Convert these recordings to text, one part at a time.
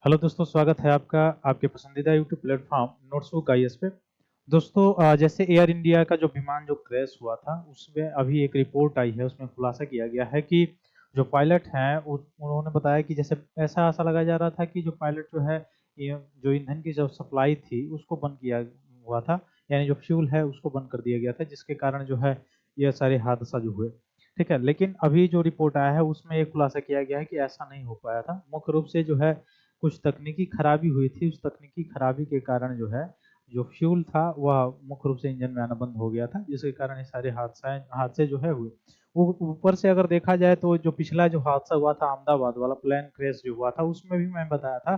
Hello दोस्तों, स्वागत है आपका आपके पसंदीदा यूट्यूब प्लेटफॉर्म नोट्सबुक आईएएस पे। दोस्तों, जैसे एयर इंडिया का जो विमान जो क्रैश हुआ था उसमें अभी एक रिपोर्ट आई है। उसमें खुलासा किया गया है कि जो पायलट हैं उन्होंने बताया कि जैसे ऐसा आशा लगाया जा रहा था कि जो पायलट जो है जो ईंधन की जो सप्लाई थी उसको बंद किया हुआ था, यानी जो फ्यूल है उसको बंद कर दिया गया था, जिसके कारण जो है यह सारे हादसा जो हुए। ठीक है, लेकिन अभी जो रिपोर्ट आया है उसमें एक खुलासा किया गया है कि ऐसा नहीं हो पाया था। मुख्य रूप से जो है कुछ तकनीकी खराबी हुई थी। उस तकनीकी खराबी के कारण जो है जो फ्यूल था वह मुख्य रूप से इंजन में आना बंद हो गया था, जिसके कारण ये सारे हादसे जो है हुए। ऊपर से अगर देखा जाए तो जो पिछला जो हादसा हुआ था अहमदाबाद वाला प्लेन क्रैश जो हुआ था उसमें भी मैं बताया था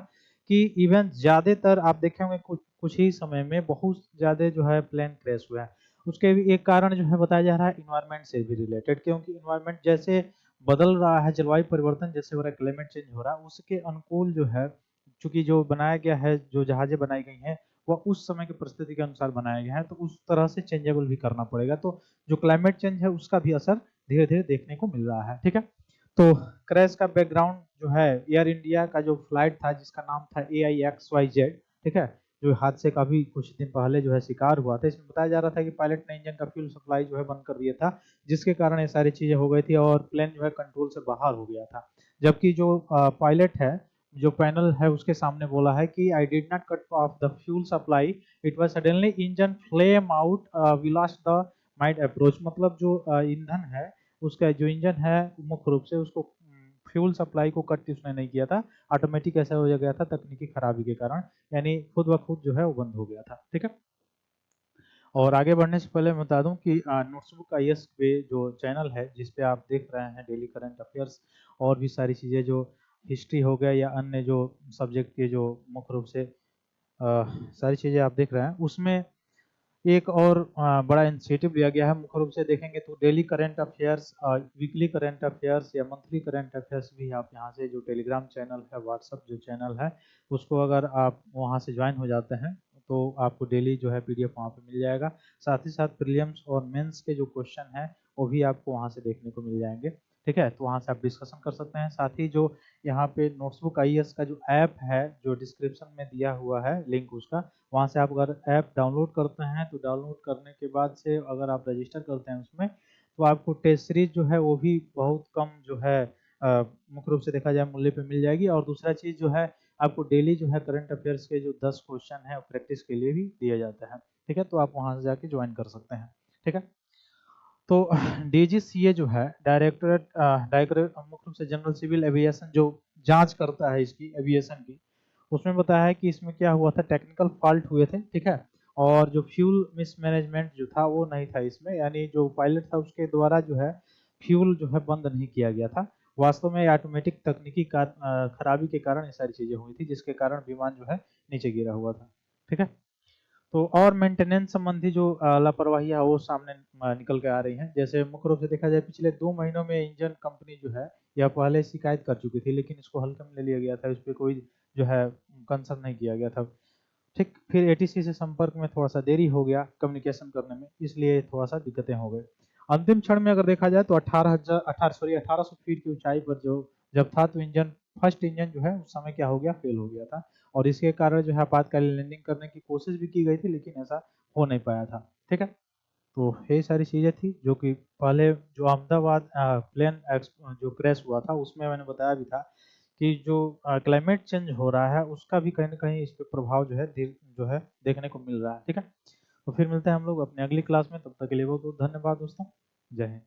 कि इवन ज्यादातर आप देखे होंगे कुछ कुछ ही समय में बहुत ज्यादा जो है प्लेन क्रैश हुआ है। उसके भी एक कारण जो है बताया जा रहा है इन्वायरमेंट से भी रिलेटेड, क्योंकि इन्वायरमेंट जैसे बदल रहा है, जलवायु परिवर्तन जैसे हो रहा है, क्लाइमेट चेंज हो रहा है, उसके अनुकूल जो है चूंकि जो बनाया गया है, जो जहाजें बनाई गई हैं वह उस समय की परिस्थिति के अनुसार बनाया गया है, तो उस तरह से चेंजेबल भी करना पड़ेगा। तो जो क्लाइमेट चेंज है उसका भी असर धीरे धीरे देखने को मिल रहा है। ठीक है, तो क्रैश का बैकग्राउंड जो है एयर इंडिया का जो फ्लाइट था जिसका नाम था AIXYZ, ठीक है, जो हादसे का भी कुछ दिन पहले जो है शिकार हुआ था। इसमें बताया जा रहा था कि पायलट ने इंजन का फ्यूल सप्लाई जो है बंद कर दिया था, जिसके कारण ये सारी चीजें हो गई थी और प्लेन जो है कंट्रोल से बाहर हो गया था। जबकि जो पायलट है, जो पैनल है उसके सामने बोला है कि I did not cut off the fuel supply, it was suddenly engine flame out, we lost the might approach. मतलब जो ईंधन है उसका जो इंजन है मुख्य रूप से उसको फ्यूल सप्लाई को कट उसने नहीं किया था, ऑटोमेटिक ऐसा हो गया था तकनीकी खराबी के कारण, यानी खुद ब खुद जो है वो बंद हो गया था। ठीक है, और आगे बढ़ने से पहले मैं बता दूं कि नोट्सबुक आईएएस पे जो चैनल है जिस पे आप देख रहे हैं डेली करंट अफेयर्स और भी सारी चीज़ें, जो हिस्ट्री हो गया या अन्य जो सब्जेक्ट के जो मुख्य रूप से सारी चीज़ें आप देख रहे हैं, उसमें एक और बड़ा इनिशिएटिव लिया गया है। मुख्य रूप से देखेंगे तो daily current affairs, weekly current affairs या मंथली करंट अफेयर्स भी आप यहाँ से जो टेलीग्राम चैनल है, व्हाट्सअप जो चैनल है, उसको अगर आप वहाँ से ज्वाइन हो जाते हैं तो आपको डेली जो है पीडीएफ वहाँ पे मिल जाएगा। साथ ही साथ प्रीलिम्स और मेंस के जो क्वेश्चन हैं वो भी आपको वहाँ से देखने को मिल जाएंगे। ठीक है, तो वहाँ से आप डिस्कशन कर सकते हैं। साथ ही जो यहाँ पे नोट्सबुक आईएएस का जो ऐप है जो डिस्क्रिप्शन में दिया हुआ है लिंक उसका, वहाँ से आप अगर ऐप डाउनलोड करते हैं तो डाउनलोड करने के बाद से अगर आप रजिस्टर करते हैं उसमें, तो आपको टेस्ट सीरीज जो है वो भी बहुत कम जो है मुख्य रूप से देखा जाए मूल्य पे मिल जाएगी। और दूसरा चीज जो है आपको डेली जो है करंट अफेयर्स के जो 10 क्वेश्चन है प्रैक्टिस के लिए भी दिया जाता है। ठीक है, तो आप वहां से जाके ज्वाइन कर सकते हैं। ठीक है, तो डीजीसीए जो है डायरेक्टरेट डायरेक्टरेट मुख्य रूप से जनरल सिविल एविएशन जो जांच करता है इसकी एविएशन की, उसमें बताया है कि इसमें क्या हुआ था, टेक्निकल फॉल्ट हुए थे। ठीक है, और जो फ्यूल मिसमैनेजमेंट जो था वो नहीं था इसमें, यानी जो पायलट था उसके द्वारा जो है फ्यूल जो है बंद नहीं किया गया था। वास्तव में ऑटोमेटिक तकनीकी खराबी के कारण ये सारी चीजें हुई थी, जिसके कारण विमान जो है नीचे गिरा हुआ था। ठीक है, तो और मेंटेनेंस संबंधी जो लापरवाही है वो सामने निकल के आ रही हैं। जैसे मुख्य रूप से देखा जाए पिछले 2 महीनों में इंजन कंपनी जो है यह पहले शिकायत कर चुकी थी, लेकिन इसको हल्के में ले लिया गया था, इस पर कोई जो है कंसर्न नहीं किया गया था। ठीक, फिर एटीसी से संपर्क में थोड़ा सा देरी हो गया कम्युनिकेशन करने में, इसलिए थोड़ा सा दिक्कतें हो गई। अंतिम क्षण में अगर देखा जाए तो 1800 फीट की ऊंचाई पर जो जब था तो इंजन फर्स्ट इंजन जो है उस समय क्या हो गया, फेल हो गया था। और इसके कारण जो है आपातकालीन लैंडिंग करने की कोशिश भी की गई थी, लेकिन ऐसा हो नहीं पाया था। ठीक है, तो ये सारी चीजें थी जो कि पहले जो अहमदाबाद प्लेन जो क्रैश हुआ था उसमें मैंने बताया भी था कि जो क्लाइमेट चेंज हो रहा है उसका भी कहीं ना कहीं इस पे प्रभाव जो है जो है देखने को मिल रहा है। ठीक है, तो फिर मिलते हैं हम लोग अपने अगली क्लास में, तब तक के लिए बहुत बहुत धन्यवाद दोस्तों। जय हिंद।